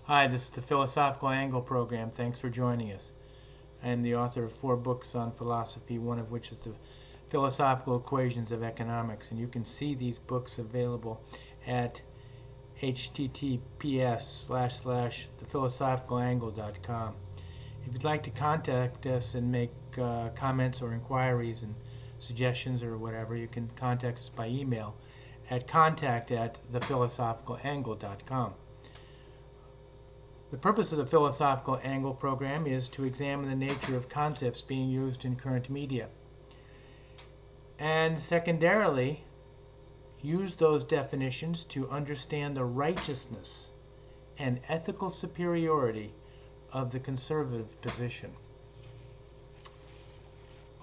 Hi, this is the Philosophical Angle program. Thanks for joining us. I am the author of 4 books on philosophy, one of which is the Philosophical Equations of Economics, and you can see these books available at https://thephilosophicalangle.com. If you'd like to contact us and make comments or inquiries and suggestions or whatever, you can contact us by email at contact@thephilosophicalанgle.com. The purpose of the Philosophical Angle program is to examine the nature of concepts being used in current media, and secondarily, use those definitions to understand the righteousness and ethical superiority of the conservative position.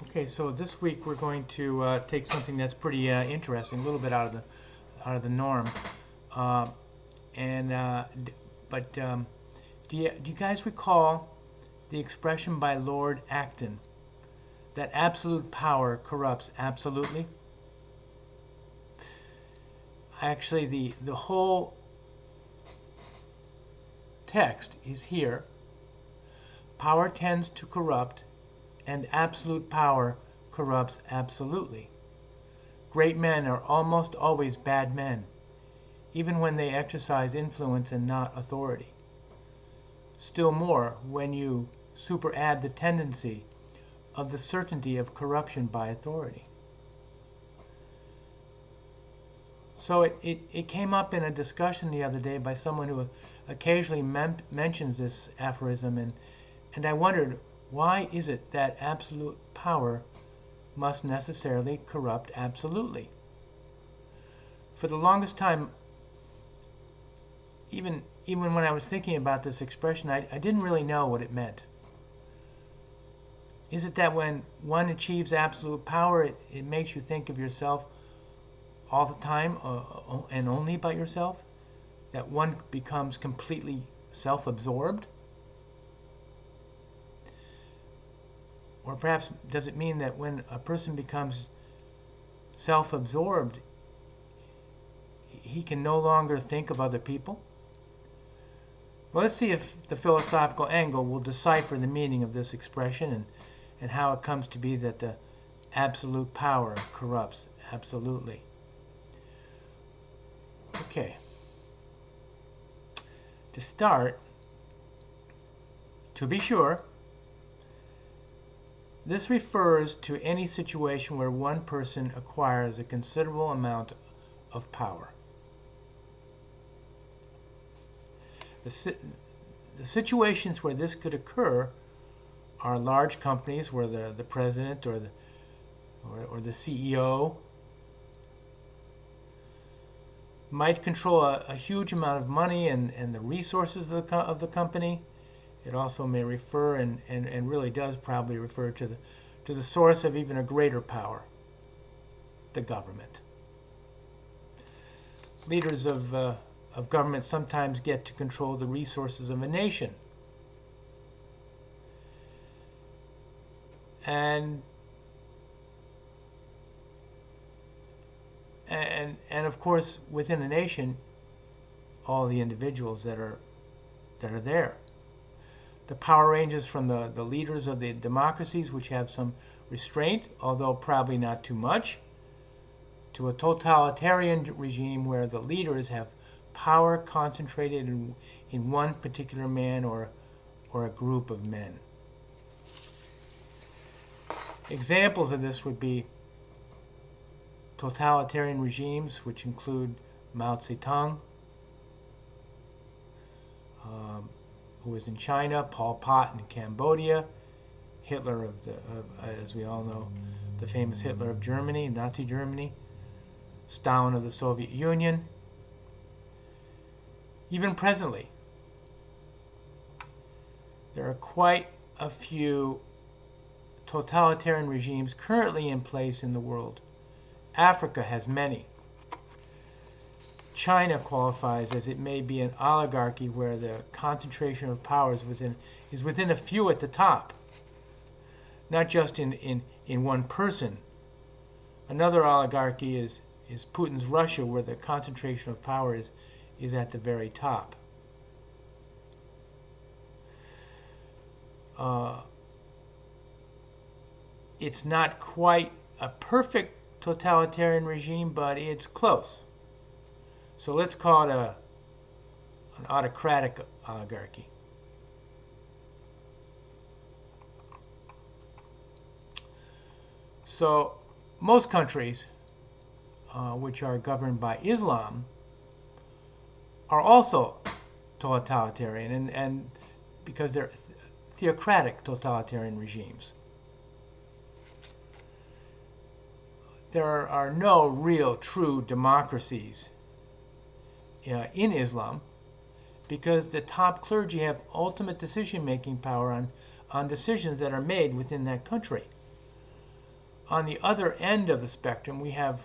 Okay, so this week we're going to take something that's pretty interesting, a little bit out of the norm, do you guys recall the expression by Lord Acton that absolute power corrupts absolutely? Actually, the whole text is here. Power tends to corrupt, and absolute power corrupts absolutely. Great men are almost always bad men, even when they exercise influence and not authority. Still more when you superadd the tendency of the certainty of corruption by authority. So it came up in a discussion the other day by someone who occasionally mentions this aphorism, and I wondered, why is it that absolute power must necessarily corrupt absolutely? For the longest time, even when I was thinking about this expression, I didn't really know what it meant. Is it that when one achieves absolute power, it makes you think of yourself all the time and only about yourself? That one becomes completely self-absorbed? Or perhaps does it mean that when a person becomes self-absorbed, he can no longer think of other people? Well, let's see if the philosophical angle will decipher the meaning of this expression and how it comes to be that the absolute power corrupts absolutely. Okay. To start, to be sure, this refers to any situation where one person acquires a considerable amount of power. The situations where this could occur are large companies where the president or the CEO might control a huge amount of money and the resources of the company. It also may refer and really does probably refer to the source of even a greater power, the government. Leaders of government sometimes get to control the resources of a nation. And of course, within a nation, all the individuals that are there. The power ranges from the leaders of the democracies, which have some restraint, although probably not too much, to a totalitarian regime where the leaders have power concentrated in one particular man or a group of men. Examples of this would be totalitarian regimes, which include Mao Zedong, who was in China, Pol Pot in Cambodia, Hitler as we all know, the famous Hitler of Germany, Nazi Germany, Stalin of the Soviet Union. Even presently, there are quite a few totalitarian regimes currently in place in the world. Africa has many. China qualifies as it may be an oligarchy where the concentration of power is within a few at the top, not just in one person. Another oligarchy is Putin's Russia, where the concentration of power is at the very top. it's not quite a perfect totalitarian regime, but it's close. So let's call it an autocratic oligarchy. So most countries which are governed by Islam are also totalitarian, and because they're theocratic totalitarian regimes. There are no real true democracies in Islam, because the top clergy have ultimate decision-making power on decisions that are made within that country. On the other end of the spectrum, we have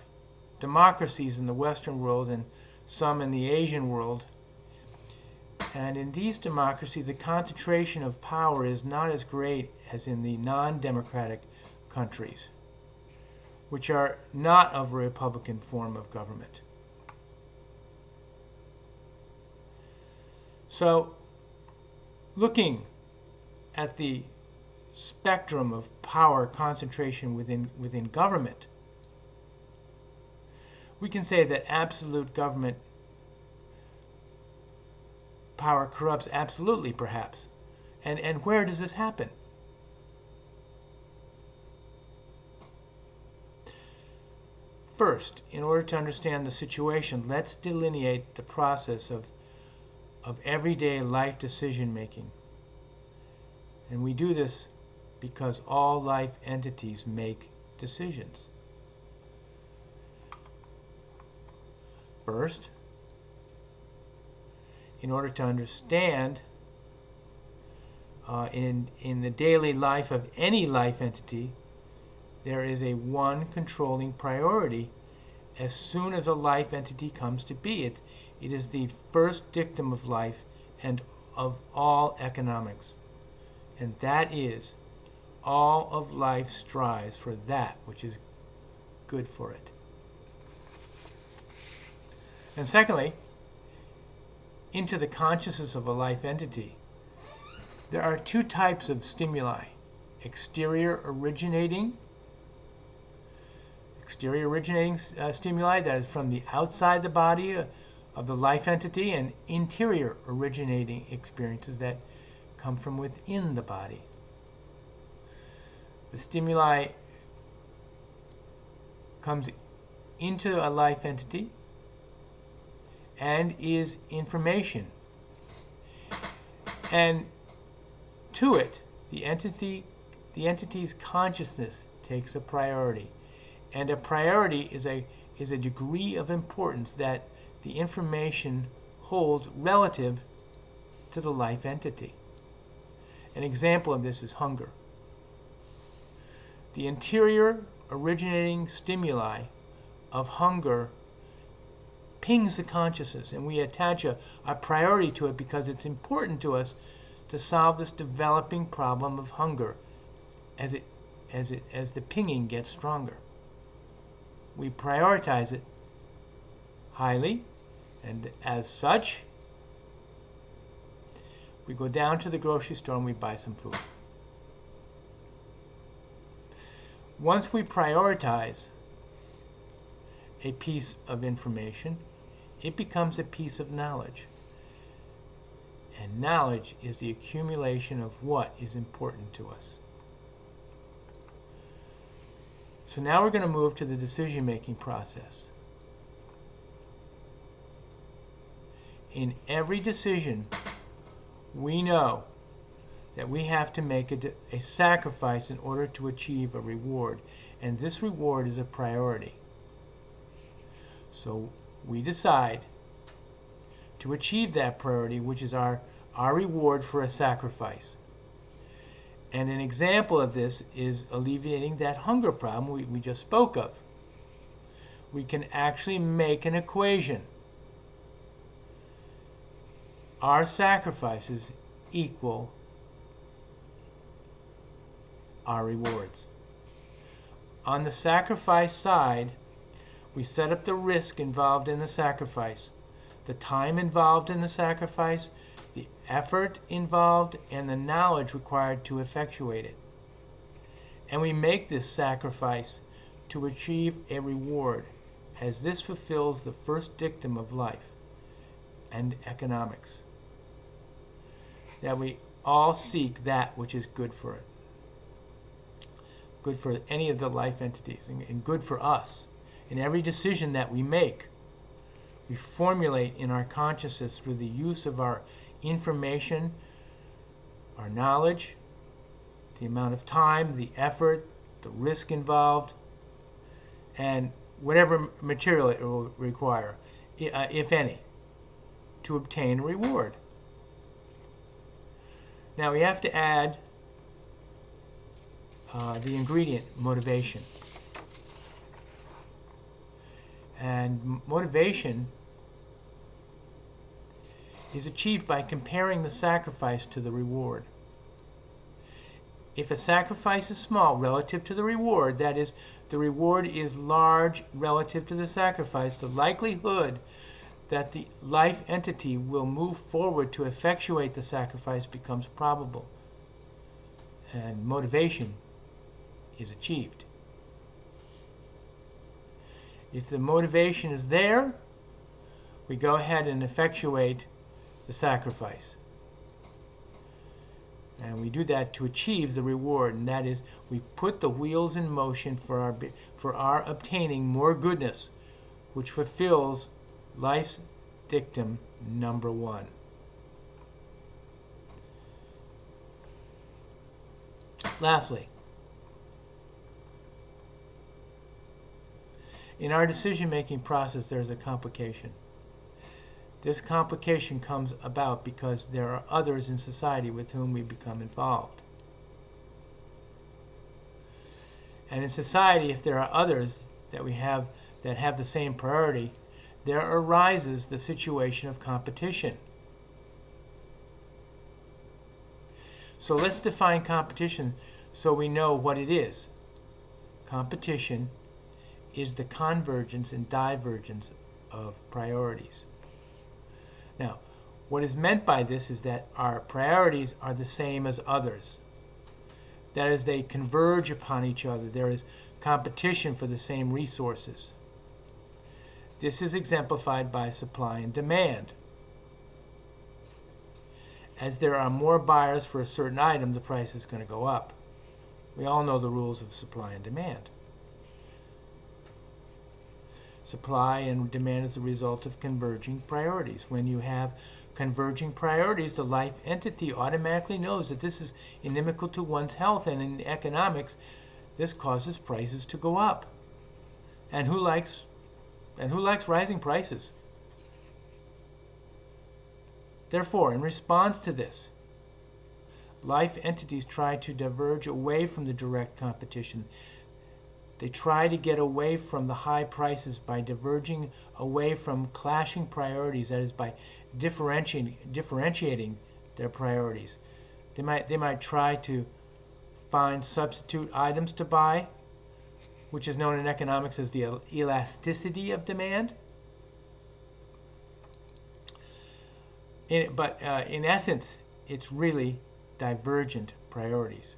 democracies in the Western world and some in the Asian world. And in these democracies, the concentration of power is not as great as in the non-democratic countries, which are not of a republican form of government. So, looking at the spectrum of power concentration within government, we can say that absolute government power corrupts absolutely, perhaps. And where does this happen? First, in order to understand the situation, let's delineate the process of everyday life decision making. And we do this because all life entities make decisions. First, in order to understand in the daily life of any life entity, there is a one controlling priority as soon as a life entity comes to be. It is the first dictum of life and of all economics. And that is, all of life strives for that which is good for it. And secondly, into the consciousness of a life entity, there are two types of stimuli: exterior originating stimuli, that is from the outside the body of the life entity, and interior originating experiences that come from within the body. The stimuli comes into a life entity and is information. And to it, the entity's consciousness takes a priority. And a priority is a degree of importance that the information holds relative to the life entity. An example of this is hunger. The interior originating stimuli of hunger pings the consciousness, and we attach a priority to it because it's important to us to solve this developing problem of hunger as the pinging gets stronger. We prioritize it highly, and as such, we go down to the grocery store and we buy some food. Once we prioritize a piece of information, it becomes a piece of knowledge. And knowledge is the accumulation of what is important to us. So now we're going to move to the decision-making process. In every decision, we know that we have to make a sacrifice in order to achieve a reward, and this reward is a priority. So we decide to achieve that priority, which is our reward for a sacrifice. And an example of this is alleviating that hunger problem we just spoke of. We can actually make an equation. Our sacrifices equal our rewards. On the sacrifice side, we set up the risk involved in the sacrifice, the time involved in the sacrifice, the effort involved, and the knowledge required to effectuate it. And we make this sacrifice to achieve a reward, as this fulfills the first dictum of life and economics, that we all seek that which is good for it, good for any of the life entities, and good for us. In every decision that we make, we formulate in our consciousness through the use of our information, our knowledge, the amount of time, the effort, the risk involved, and whatever material it will require, if any, to obtain a reward. Now we have to add the ingredient motivation. And motivation is achieved by comparing the sacrifice to the reward. If a sacrifice is small relative to the reward, that is, the reward is large relative to the sacrifice, the likelihood that the life entity will move forward to effectuate the sacrifice becomes probable, and motivation is achieved. If the motivation is there, we go ahead and effectuate the sacrifice. And we do that to achieve the reward, and that is, we put the wheels in motion for our obtaining more goodness, which fulfills life's dictum number 1. Lastly, in our decision-making process, there's a complication. This complication comes about because there are others in society with whom we become involved. And in society, if there are others that we have that have the same priority, there arises the situation of competition. So let's define competition so we know what it is. Competition is the convergence and divergence of priorities. Now, what is meant by this is that our priorities are the same as others. That is, they converge upon each other. There is competition for the same resources. This is exemplified by supply and demand. As there are more buyers for a certain item, the price is going to go up. We all know the rules of supply and demand. Supply and demand is the result of converging priorities. When you have converging priorities, the life entity automatically knows that this is inimical to one's health, and in economics, this causes prices to go up. And who likes rising prices? Therefore, in response to this, life entities try to diverge away from the direct competition. They try to get away from the high prices by diverging away from clashing priorities, that is, by differentiating their priorities. They might try to find substitute items to buy, which is known in economics as the elasticity of demand. But in essence, it's really divergent priorities.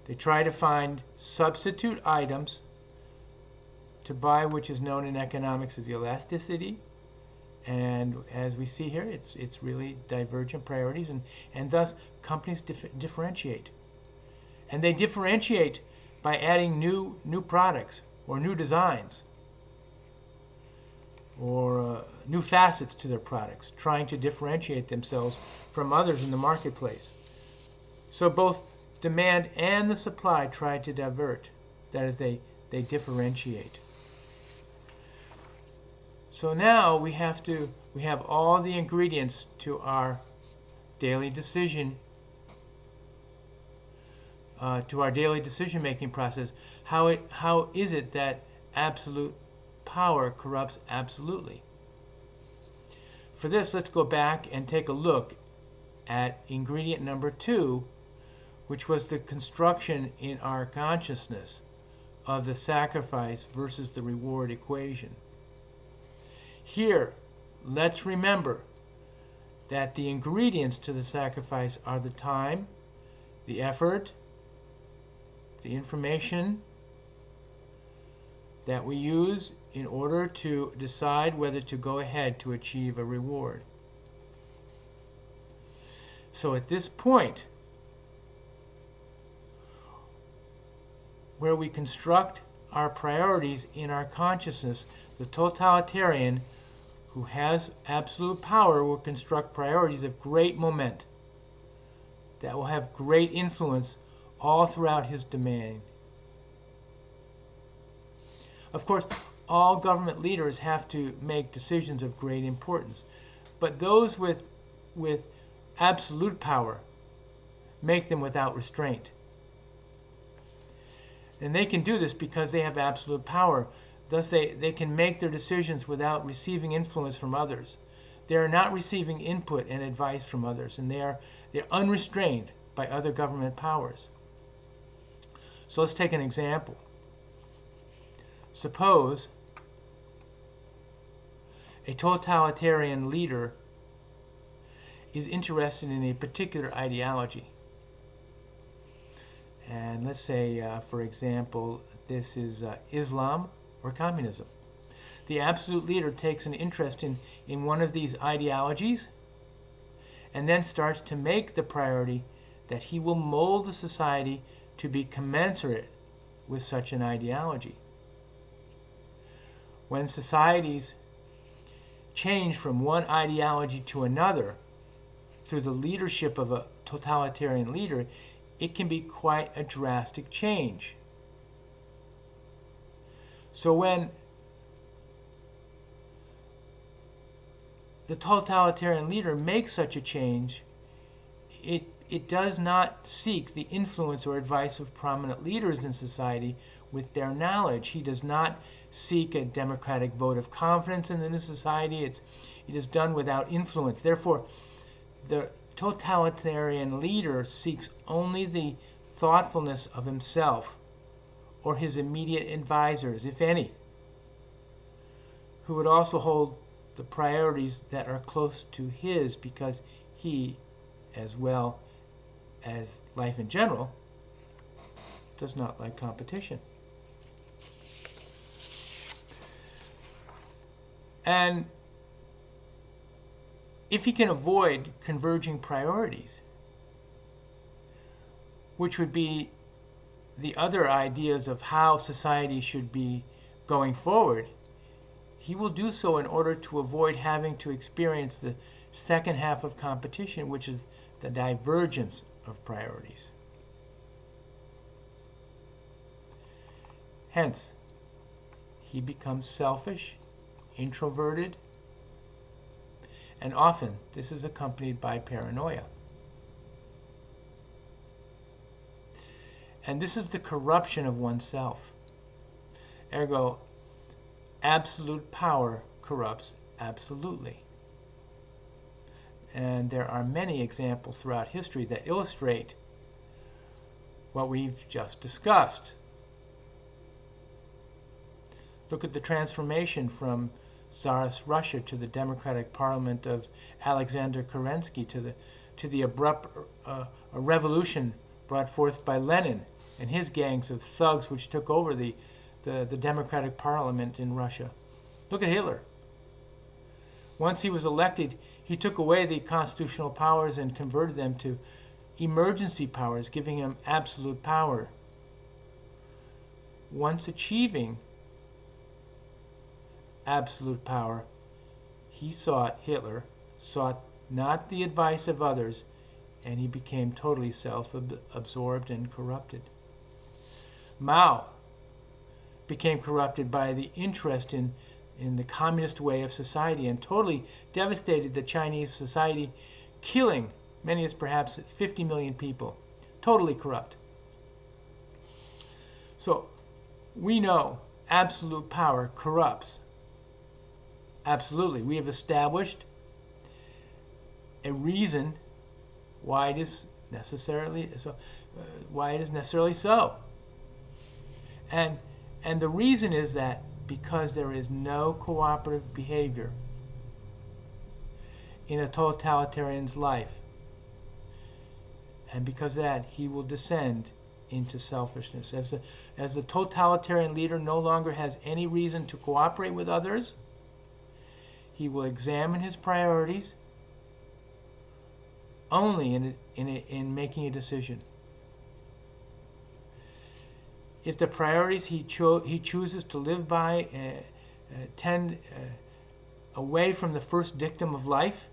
They try to find substitute items to buy, which is known in economics as elasticity. And as we see here, it's really divergent priorities, and thus companies differentiate. And they differentiate by adding new products or new designs or new facets to their products, trying to differentiate themselves from others in the marketplace. So both demand and the supply try to divert. That is, they differentiate. So now we have all the ingredients to our daily decision, to our daily decision-making process. How is it that absolute power corrupts absolutely? For this, let's go back and take a look at ingredient number 2, which was the construction in our consciousness of the sacrifice versus the reward equation. Here, let's remember that the ingredients to the sacrifice are the time, the effort, the information that we use in order to decide whether to go ahead to achieve a reward. So at this point, where we construct our priorities in our consciousness, the totalitarian who has absolute power will construct priorities of great moment that will have great influence all throughout his domain. Of course, all government leaders have to make decisions of great importance, but those with absolute power make them without restraint. And they can do this because they have absolute power. Thus, they can make their decisions without receiving influence from others. They are not receiving input and advice from others, and they're unrestrained by other government powers. So let's take an example. Suppose a totalitarian leader is interested in a particular ideology. And let's say, for example, this is Islam or communism. The absolute leader takes an interest in one of these ideologies and then starts to make the priority that he will mold the society to be commensurate with such an ideology. When societies change from one ideology to another through the leadership of a totalitarian leader, it can be quite a drastic change. So when the totalitarian leader makes such a change, it does not seek the influence or advice of prominent leaders in society with their knowledge. He does not seek a democratic vote of confidence in the society. It is done without influence. Therefore, the totalitarian leader seeks only the thoughtfulness of himself or his immediate advisors, if any, who would also hold the priorities that are close to his, because he, as well as life in general, does not like competition. And if he can avoid converging priorities, which would be the other ideas of how society should be going forward, he will do so in order to avoid having to experience the second half of competition, which is the divergence of priorities. Hence, he becomes selfish, introverted, and often this is accompanied by paranoia. And this is the corruption of oneself. Ergo, absolute power corrupts absolutely. And there are many examples throughout history that illustrate what we've just discussed. Look at the transformation from Tsarist Russia to the democratic parliament of Alexander Kerensky, to the abrupt revolution brought forth by Lenin and his gangs of thugs which took over the democratic parliament in Russia. Look at Hitler. Once he was elected, he took away the constitutional powers and converted them to emergency powers, giving him absolute power. Once achieving absolute power, Hitler sought not the advice of others, and he became totally self-absorbed and corrupted. Mao became corrupted by the interest in the communist way of society and totally devastated the Chinese society, killing many as perhaps 50 million people. Totally corrupt. So we know absolute power corrupts. Absolutely. We have established a reason why it is necessarily so. And the reason is that because there is no cooperative behavior in a totalitarian's life. And because of that, he will descend into selfishness. As the totalitarian leader no longer has any reason to cooperate with others, he will examine his priorities only in making a decision. If the priorities he chooses to live by tend away from the first dictum of life,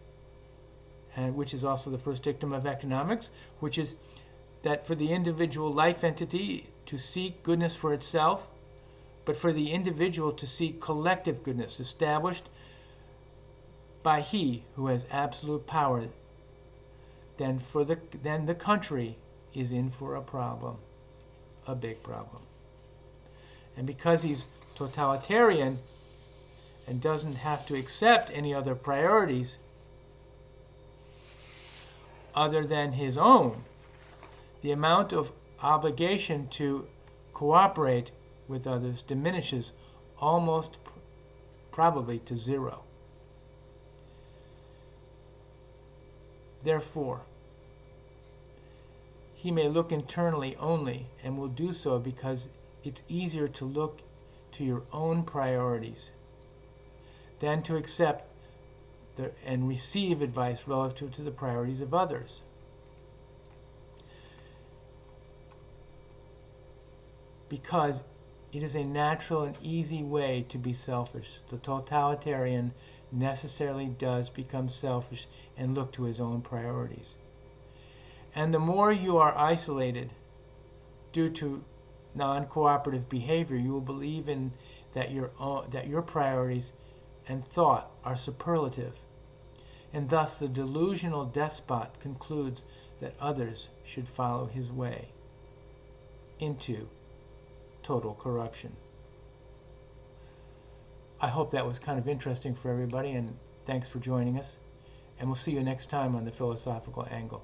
which is also the first dictum of economics, which is that for the individual life entity to seek goodness for itself, but for the individual to seek collective goodness established by he who has absolute power, then the country is in for a problem, a big problem. And because he's totalitarian and doesn't have to accept any other priorities other than his own, the amount of obligation to cooperate with others diminishes almost probably to zero. Therefore, he may look internally only, and will do so because it's easier to look to your own priorities than to accept and receive advice relative to the priorities of others. Because it is a natural and easy way to be selfish. The totalitarian necessarily does become selfish and look to his own priorities. And the more you are isolated due to non-cooperative behavior, you will believe in that your priorities and thought are superlative. And thus the delusional despot concludes that others should follow his way into total corruption. I hope that was kind of interesting for everybody, and thanks for joining us. And we'll see you next time on The Philosophical Angle.